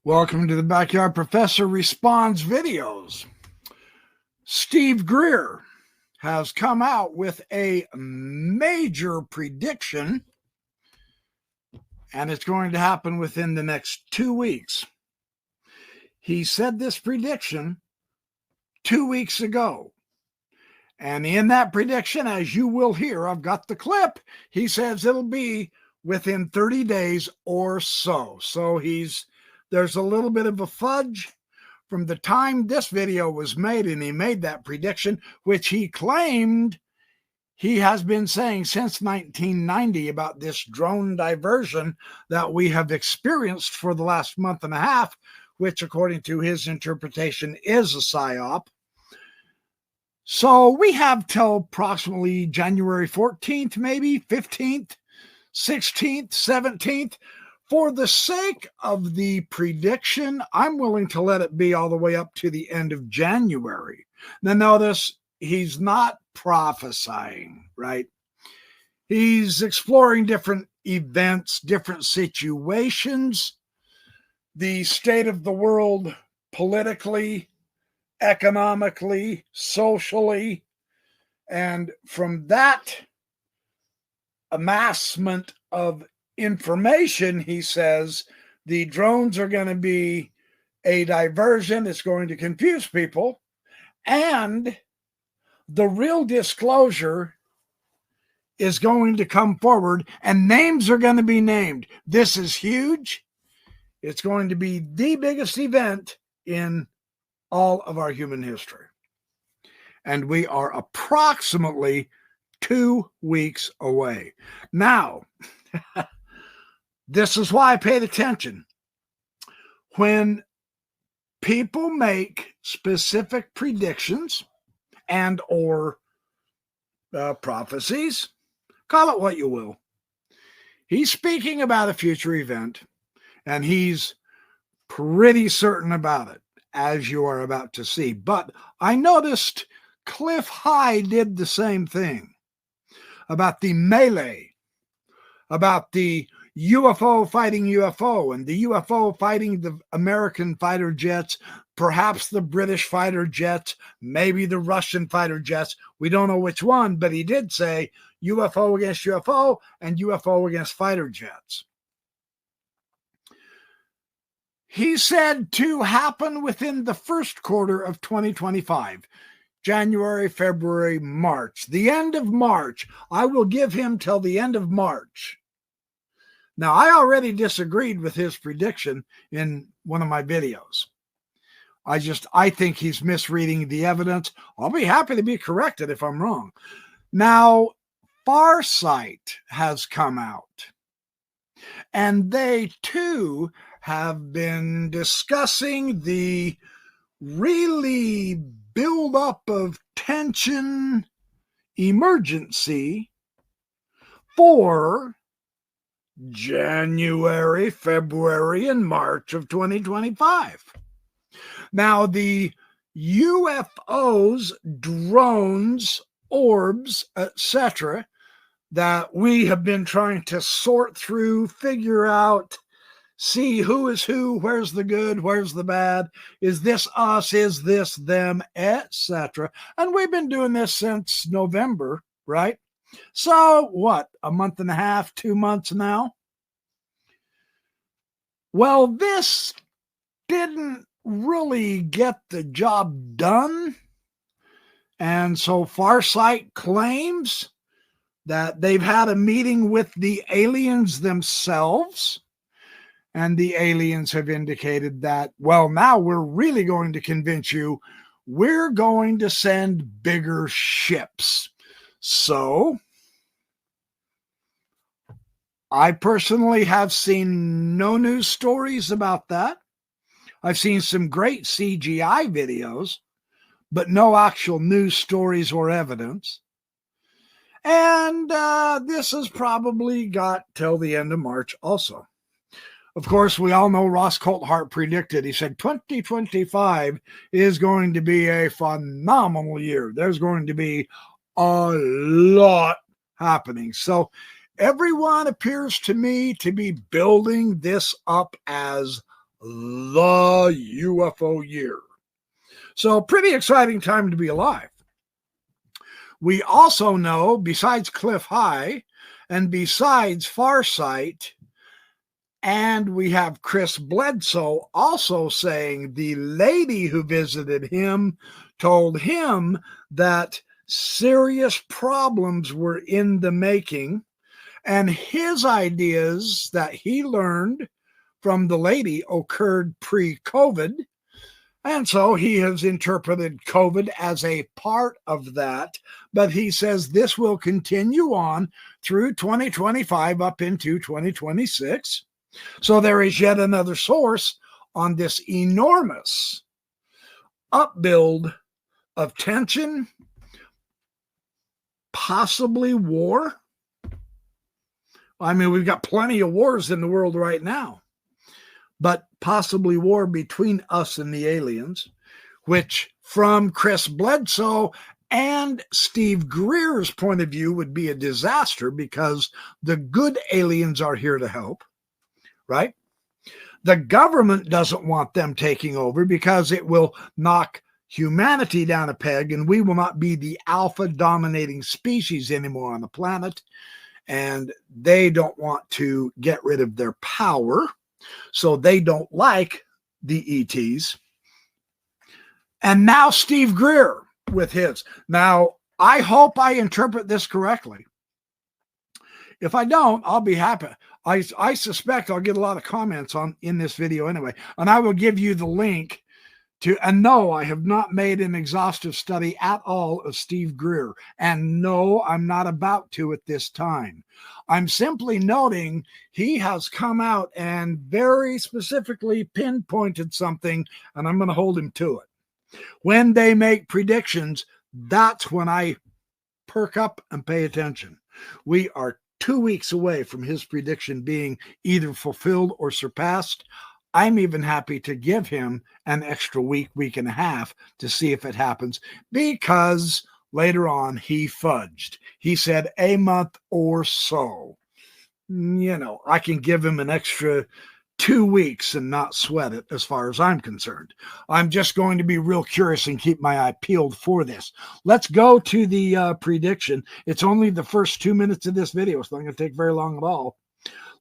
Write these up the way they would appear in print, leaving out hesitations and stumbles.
Welcome to the Backyard Professor Responds videos. Steve Greer has come out with a major prediction, and it's going to happen within the next 2 weeks. He said this prediction 2 weeks ago. And in that prediction, as you will hear, I've got the clip, he says it'll be within 30 days or so. So there's a little bit of a fudge from the time this video was made, and he made that prediction, which he claimed he has been saying since 1990 about this drone diversion that we have experienced for the last month and a half, which according to his interpretation is a psyop. So we have till approximately January 14th, maybe 15th, 16th, 17th. For the sake of the prediction, I'm willing to let it be all the way up to the end of January. Now notice he's not prophesying, right? He's exploring different events, different situations, the state of the world politically, economically, socially, and from that amassment of information, he says the drones are going to be a diversion. It's going to confuse people, and the real disclosure is going to come forward, and names are going to be named. This is huge. It's going to be the biggest event in all of our human history. And we are approximately 2 weeks away. Now, this is why I paid attention. When people make specific predictions and or prophecies, call it what you will, he's speaking about a future event, and he's pretty certain about it, as you are about to see. But I noticed Cliff High did the same thing about the melee, about the UFO fighting UFO, and the UFO fighting the American fighter jets, perhaps the British fighter jets, maybe the Russian fighter jets. We don't know which one, but he did say UFO against UFO and UFO against fighter jets. He said to happen within the first quarter of 2025, January, February, March, the end of March. I will give him till the end of March. Now, I already disagreed with his prediction in one of my videos. I think he's misreading the evidence. I'll be happy to be corrected if I'm wrong. Now, Farsight has come out, and they too have been discussing the really buildup of tension emergency for January, February, and March of 2025. Now, the UFOs, drones, orbs, etc., that we have been trying to sort through, figure out, see who is who, where's the good, where's the bad, is this us, is this them, etc. And we've been doing this since November, right? So what, a month and a half, 2 months now? Well, this didn't really get the job done. And so Farsight claims that they've had a meeting with the aliens themselves. And the aliens have indicated that, well, now we're really going to convince you we're going to send bigger ships. So I personally have seen no news stories about that. I've seen some great CGI videos, but no actual news stories or evidence. And this has probably got till the end of March also. Of course, we all know Ross Coulthart predicted. He said 2025 is going to be a phenomenal year. There's going to be a lot happening. So everyone appears to me to be building this up as the UFO year. So pretty exciting time to be alive. We also know, besides Cliff High and besides Farsight, and we have Chris Bledsoe also saying the lady who visited him told him that serious problems were in the making, and his ideas that he learned from the lady occurred pre-COVID. And so he has interpreted COVID as a part of that, but he says this will continue on through 2025 up into 2026. So there is yet another source on this enormous upbuild of tension, possibly war. I mean, we've got plenty of wars in the world right now, but possibly war between us and the aliens, which from Chris Bledsoe and Steve Greer's point of view would be a disaster because the good aliens are here to help, right? The government doesn't want them taking over because it will knock humanity down a peg and we will not be the alpha dominating species anymore on the planet. And they don't want to get rid of their power. So they don't like the ETs. And now Steve Greer with his. Now, I hope I interpret this correctly. If I don't, I'll be happy. I suspect I'll get a lot of comments in this video anyway. And I will give you the link to, and no, I have not made an exhaustive study at all of Steve Greer. And no, I'm not about to at this time. I'm simply noting he has come out and very specifically pinpointed something, and I'm going to hold him to it. When they make predictions, that's when I perk up and pay attention. We are 2 weeks away from his prediction being either fulfilled or surpassed. I'm even happy to give him an extra week, week and a half to see if it happens, because later on he fudged. He said a month or so. You know, I can give him an extra 2 weeks and not sweat it as far as I'm concerned. I'm just going to be real curious and keep my eye peeled for this. Let's go to the prediction. It's only the first 2 minutes of this video. It's not going to take very long at all.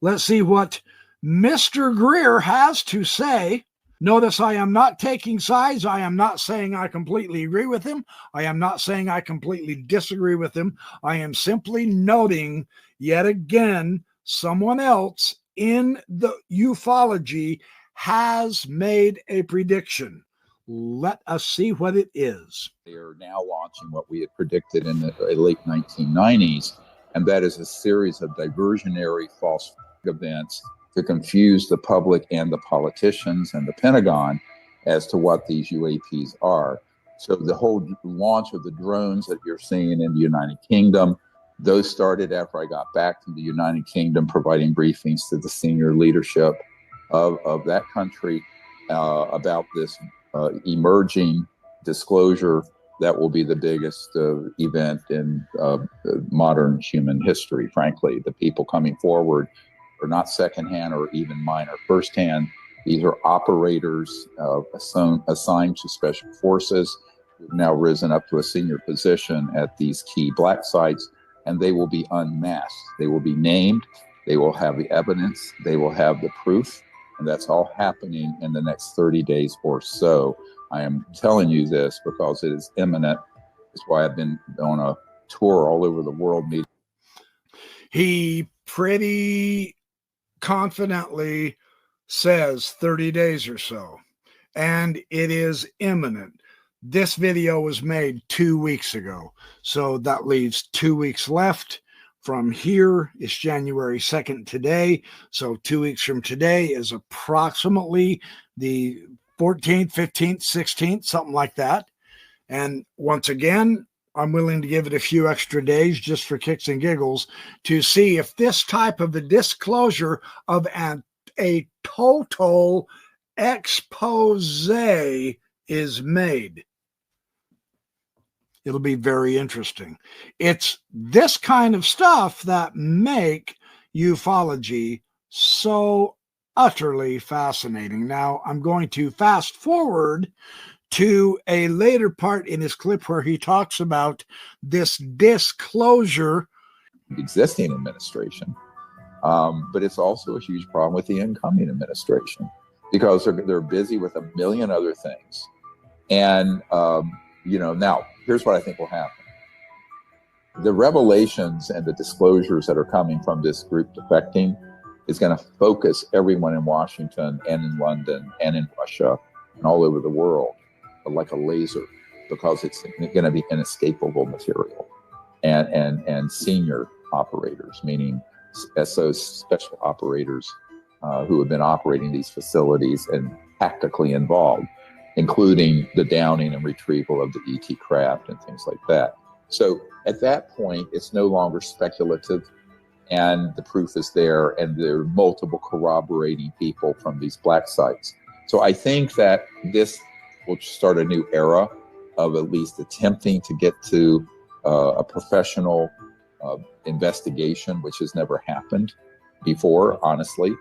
Let's see what Mr. Greer has to say. Notice I am not taking sides. I am not saying I completely agree with him. I am not saying I completely disagree with him. I am simply noting yet again someone else in the ufology has made a prediction. Let us see what it is. They are now launching what we had predicted in the late 1990s, and that is a series of diversionary false events to confuse the public and the politicians and the Pentagon as to what these UAPs are. So the whole launch of the drones that you're seeing in the United Kingdom, those started after I got back to the United Kingdom, providing briefings to the senior leadership of that country about this emerging disclosure that will be the biggest event in modern human history, frankly. The people coming forward are not secondhand or even minor firsthand. These are operators assigned to special forces who've now risen up to a senior position at these key black sites, and they will be unmasked. They will be named, they will have the evidence, they will have the proof, and that's all happening in the next 30 days or so. I am telling you this because it is imminent. That's why I've been on a tour all over the world meeting. He pretty confidently says 30 days or so, and it is imminent. This video was made 2 weeks ago, so that leaves 2 weeks left. From here, it's January 2nd today, so 2 weeks from today is approximately the 14th, 15th, 16th, something like that. And once again, I'm willing to give it a few extra days just for kicks and giggles to see if this type of a disclosure of a total expose is made. It'll be very interesting. It's this kind of stuff that make ufology so utterly fascinating. Now, I'm going to fast forward to a later part in his clip where he talks about this disclosure. Existing administration, but it's also a huge problem with the incoming administration because they're busy with a million other things. And, now here's what I think will happen. The revelations and the disclosures that are coming from this group defecting is going to focus everyone in Washington and in London and in Russia and all over the world like a laser, because it's going to be inescapable material. And senior operators, meaning SOs, special operators who have been operating these facilities and tactically involved, including the downing and retrieval of the ET craft and things like that. So at that point, it's no longer speculative, and the proof is there, and there are multiple corroborating people from these black sites. So I think that this will start a new era of at least attempting to get to a professional investigation, which has never happened before, honestly.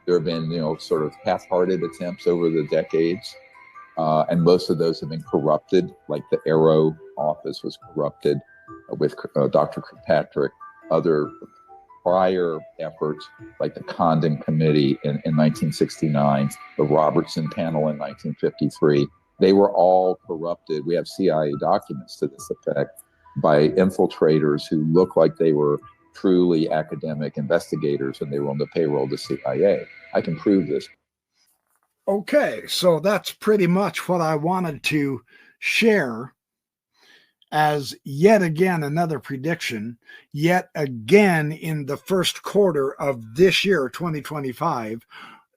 There have been, sort of half-hearted attempts over the decades, and most of those have been corrupted, like the Arrow office was corrupted with Dr. Kirkpatrick. Other prior efforts, like the Condon Committee in 1969, the Robertson Panel in 1953, they were all corrupted. We have CIA documents to this effect by infiltrators who looked like they were truly academic investigators and they were on the payroll of the CIA. I can prove this. Okay, so that's pretty much what I wanted to share as yet again another prediction, yet again in the first quarter of this year, 2025.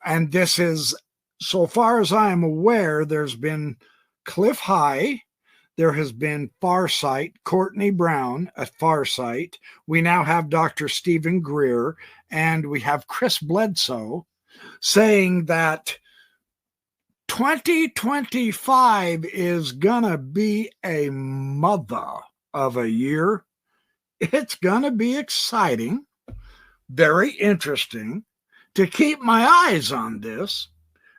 And this is, so far as I am aware, there's been Cliff High, there has been Farsight, Courtney Brown at Farsight. We now have Dr. Stephen Greer, and we have Chris Bledsoe saying that 2025 is gonna be a mother of a year. It's gonna be exciting, very interesting, to keep my eyes on this,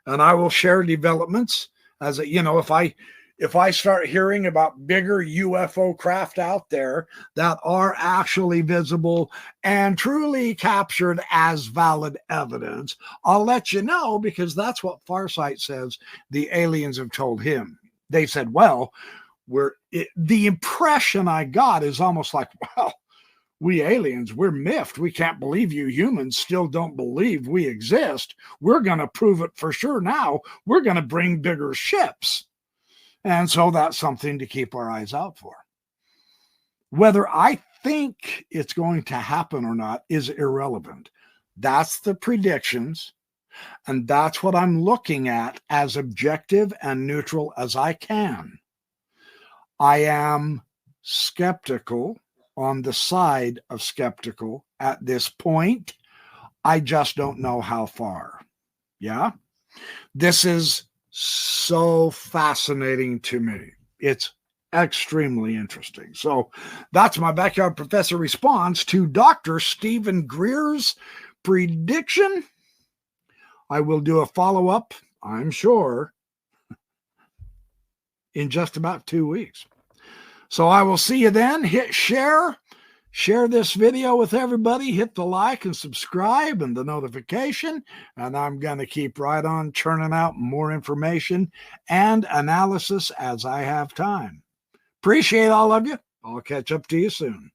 and I will share developments as if I start hearing about bigger UFO craft out there that are actually visible and truly captured as valid evidence, I'll let you know, because that's what Farsight says the aliens have told him. They said, well, the impression I got is almost like, well, we aliens, we're miffed. We can't believe you humans still don't believe we exist. We're going to prove it for sure now. We're going to bring bigger ships. And so that's something to keep our eyes out for. Whether I think it's going to happen or not is irrelevant. That's the predictions, and that's what I'm looking at as objective and neutral as I can. I am skeptical, on the side of skeptical at this point. I just don't know how far. Yeah? This is so fascinating to me. It's extremely interesting. So that's my backyard professor response to Dr. Stephen Greer's prediction. I will do a follow-up, I'm sure, in just about 2 weeks. So I will see you then. Hit share this video with everybody, hit the like and subscribe and the notification, and I'm going to keep right on churning out more information and analysis as I have time. Appreciate all of you. I'll catch up to you soon.